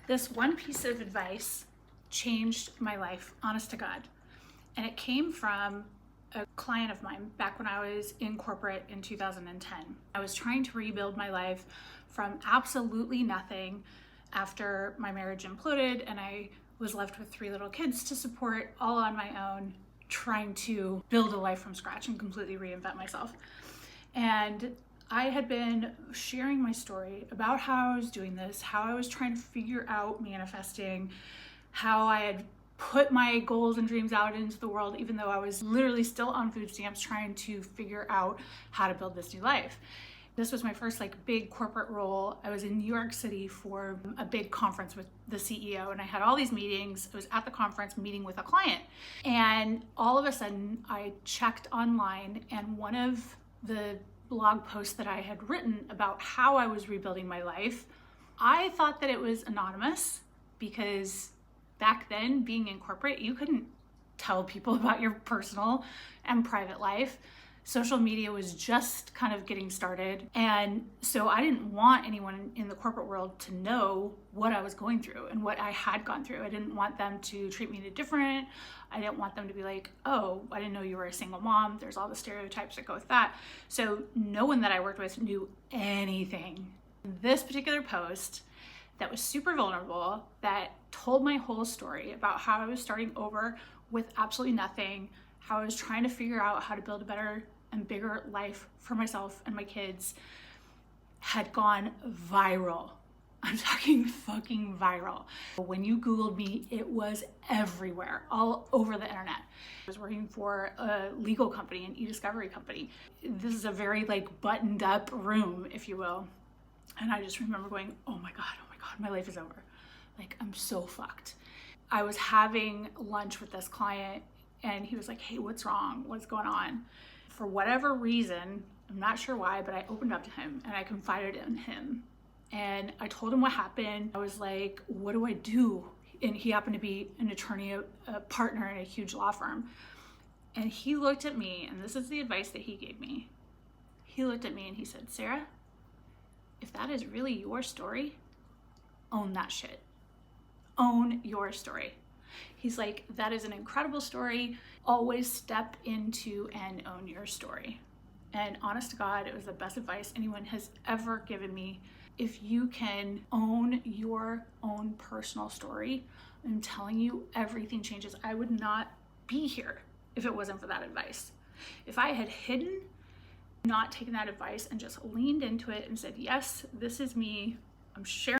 This one piece of advice changed my life, honest to God. And it came from a client of mine back when I was in corporate in 2010. I was trying to rebuild my life from absolutely nothing after my marriage imploded, and I was left with 3 little kids to support, all on my own, trying to build a life from scratch and completely reinvent myself. And I had been sharing my story about how I was doing this, how I was trying to figure out manifesting, how I had put my goals and dreams out into the world, even though I was literally still on food stamps trying to figure out how to build this new life. This was my first big corporate role. I was in New York City for a big conference with the CEO, and I had all these meetings. I was at the conference meeting with a client, and all of a sudden I checked online, and one of the blog posts that I had written about how I was rebuilding my life, I thought that it was anonymous because back then, being in corporate, you couldn't tell people about your personal and private life. Social media was just kind of getting started. And so I didn't want anyone in the corporate world to know what I was going through and what I had gone through. I didn't want them to treat me any different. I didn't want them to be like, oh, I didn't know you were a single mom. There's all the stereotypes that go with that. So no one that I worked with knew anything. This particular post that was super vulnerable, that told my whole story about how I was starting over with absolutely nothing, how I was trying to figure out how to build a better and bigger life for myself and my kids, had gone viral. I'm talking fucking viral. When you Googled me, it was everywhere, all over the internet. I was working for a legal company, an e-discovery company. This is a very buttoned up room, if you will. And I just remember going, oh my God, my life is over. I'm so fucked. I was having lunch with this client and he was like, hey, what's wrong? What's going on? For whatever reason, I'm not sure why, but I opened up to him and I confided in him. And I told him what happened. I was like, what do I do? And he happened to be an attorney, a partner in a huge law firm. And he looked at me, and this is the advice that he gave me. He looked at me and he said, Sarah, if that is really your story, own that shit. Own your story. He's like, that is an incredible story. Always step into and own your story. And honest to God, it was the best advice anyone has ever given me. If you can own your own personal story, I'm telling you, everything changes. I would not be here if it wasn't for that advice. If I had hidden, not taken that advice and just leaned into it and said, yes, this is me, I'm sharing